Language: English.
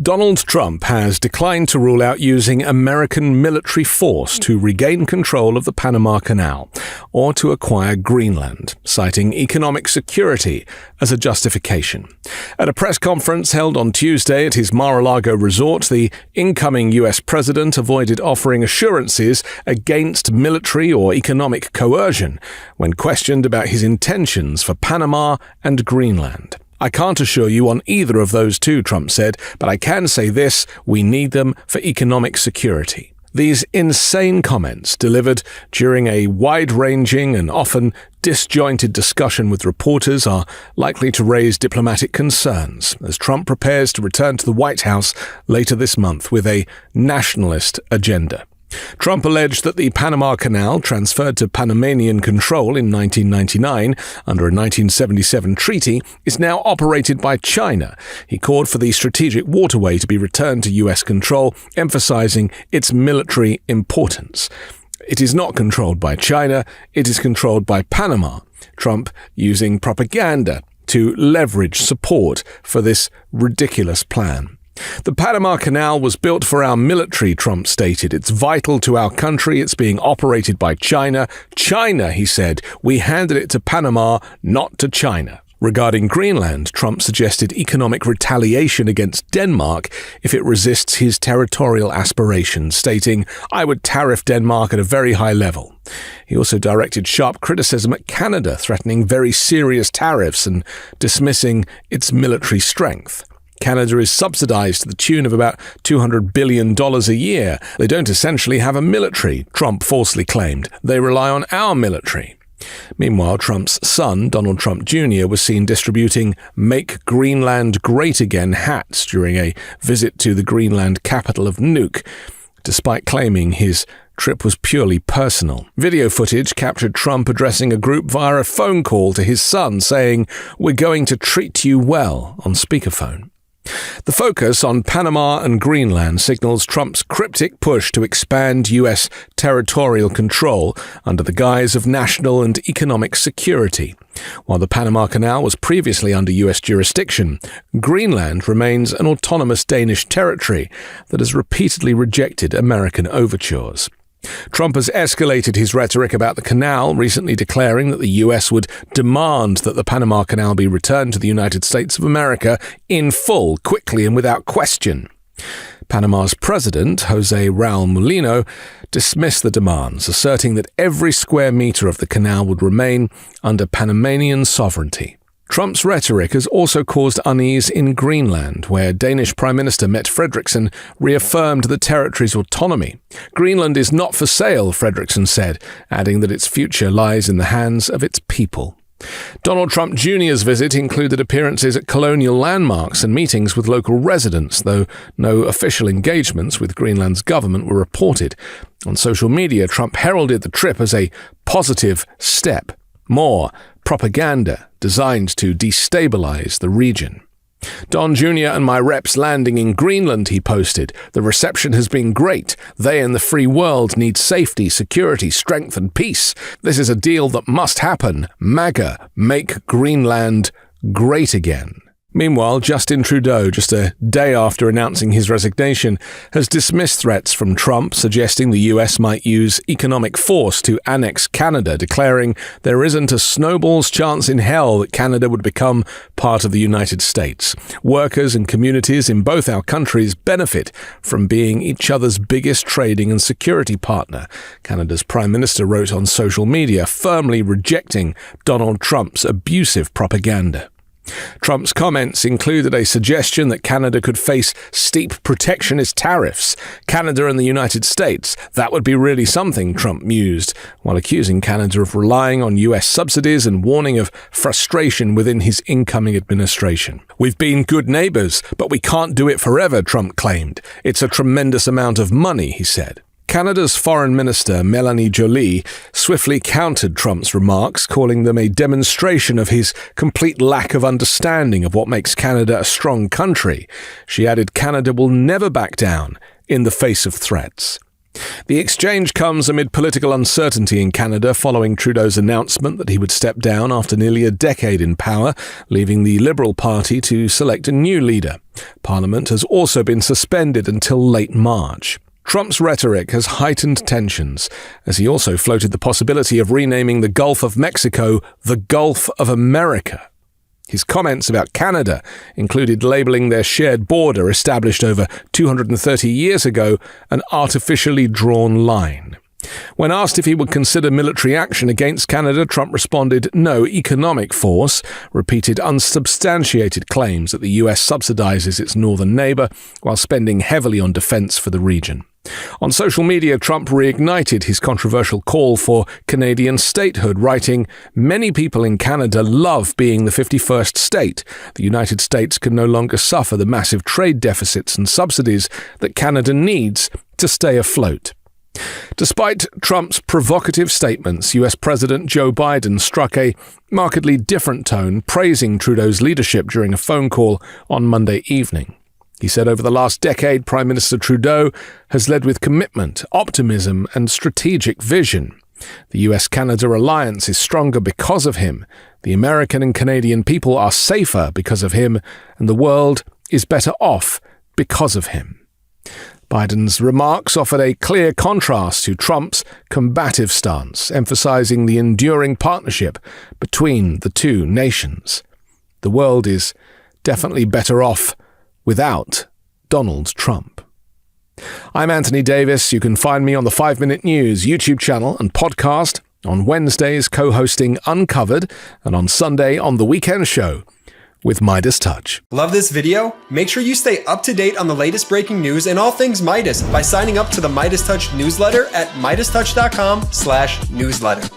Donald Trump has declined to rule out using American military force to regain control of the Panama Canal or to acquire Greenland, citing economic security as a justification. At a press conference held on Tuesday at his Mar-a-Lago resort, the incoming U.S. president avoided offering assurances against military or economic coercion when questioned about his intentions for Panama and Greenland. "I can't assure you on either of those two," Trump said, "but I can say this, we need them for economic security." These insane comments, delivered during a wide-ranging and often disjointed discussion with reporters, are likely to raise diplomatic concerns as Trump prepares to return to the White House later this month with a nationalist agenda. Trump alleged that the Panama Canal, transferred to Panamanian control in 1999 under a 1977 treaty, is now operated by China. He called for the strategic waterway to be returned to U.S. control, emphasizing its military importance. "It is not controlled by China, it is controlled by Panama," Trump using propaganda to leverage support for this ridiculous plan. "The Panama Canal was built for our military," Trump stated. "It's vital to our country. It's being operated by China. China," he said. "We handed it to Panama, not to China." Regarding Greenland, Trump suggested economic retaliation against Denmark if it resists his territorial aspirations, stating, "I would tariff Denmark at a very high level." He also directed sharp criticism at Canada, threatening very serious tariffs and dismissing its military strength. "Canada is subsidized to the tune of about $200 billion a year. They don't essentially have a military," Trump falsely claimed. "They rely on our military." Meanwhile, Trump's son, Donald Trump Jr., was seen distributing "Make Greenland Great Again" hats during a visit to the Greenland capital of Nuuk, despite claiming his trip was purely personal. Video footage captured Trump addressing a group via a phone call to his son, saying, "We're going to treat you well," on speakerphone. The focus on Panama and Greenland signals Trump's cryptic push to expand U.S. territorial control under the guise of national and economic security. While the Panama Canal was previously under U.S. jurisdiction, Greenland remains an autonomous Danish territory that has repeatedly rejected American overtures. Trump has escalated his rhetoric about the canal, recently declaring that the U.S. would demand that the Panama Canal be returned to the United States of America in full, quickly and without question. Panama's president, José Raúl Mulino, dismissed the demands, asserting that every square meter of the canal would remain under Panamanian sovereignty. Trump's rhetoric has also caused unease in Greenland, where Danish Prime Minister Mette Frederiksen reaffirmed the territory's autonomy. "Greenland is not for sale," Frederiksen said, adding that its future lies in the hands of its people. Donald Trump Jr.'s visit included appearances at colonial landmarks and meetings with local residents, though no official engagements with Greenland's government were reported. On social media, Trump heralded the trip as a positive step. More propaganda designed to destabilize the region. "Don Jr. and my reps landing in Greenland," he posted. "The reception has been great. They and the free world need safety, security, strength, and peace. This is a deal that must happen. MAGA, make Greenland great again." Meanwhile, Justin Trudeau, just a day after announcing his resignation, has dismissed threats from Trump, suggesting the U.S. might use economic force to annex Canada, declaring there isn't a snowball's chance in hell that Canada would become part of the United States. "Workers and communities in both our countries benefit from being each other's biggest trading and security partner," Canada's Prime Minister wrote on social media, firmly rejecting Donald Trump's abusive propaganda. Trump's comments included a suggestion that Canada could face steep protectionist tariffs. "Canada and the United States, that would be really something," Trump mused, while accusing Canada of relying on U.S. subsidies and warning of frustration within his incoming administration. "We've been good neighbors, but we can't do it forever," Trump claimed. "It's a tremendous amount of money," he said. Canada's Foreign Minister Mélanie Joly swiftly countered Trump's remarks, calling them a demonstration of his complete lack of understanding of what makes Canada a strong country. She added Canada will never back down in the face of threats. The exchange comes amid political uncertainty in Canada following Trudeau's announcement that he would step down after nearly a decade in power, leaving the Liberal Party to select a new leader. Parliament has also been suspended until late March. Trump's rhetoric has heightened tensions, as he also floated the possibility of renaming the Gulf of Mexico the Gulf of America. His comments about Canada included labeling their shared border, established over 230 years ago, an artificially drawn line. When asked if he would consider military action against Canada, Trump responded, "No economic force," repeated unsubstantiated claims that the US subsidizes its northern neighbor while spending heavily on defense for the region. On social media, Trump reignited his controversial call for Canadian statehood, writing, "Many people in Canada love being the 51st state. The United States can no longer suffer the massive trade deficits and subsidies that Canada needs to stay afloat." Despite Trump's provocative statements, US President Joe Biden struck a markedly different tone, praising Trudeau's leadership during a phone call on Monday evening. He said over the last decade, Prime Minister Trudeau has led with commitment, optimism, and strategic vision. The US-Canada alliance is stronger because of him. The American and Canadian people are safer because of him, and the world is better off because of him. Biden's remarks offered a clear contrast to Trump's combative stance, emphasizing the enduring partnership between the two nations. The world is definitely better off without Donald Trump. I'm Anthony Davis. You can find me on the 5 Minute News YouTube channel and podcast, on Wednesdays co-hosting Uncovered, and on Sunday on The Weekend Show with MeidasTouch. Love this video? Make sure you stay up to date on the latest breaking news and all things Meidas by signing up to the MeidasTouch newsletter at MeidasTouch.com/newsletter.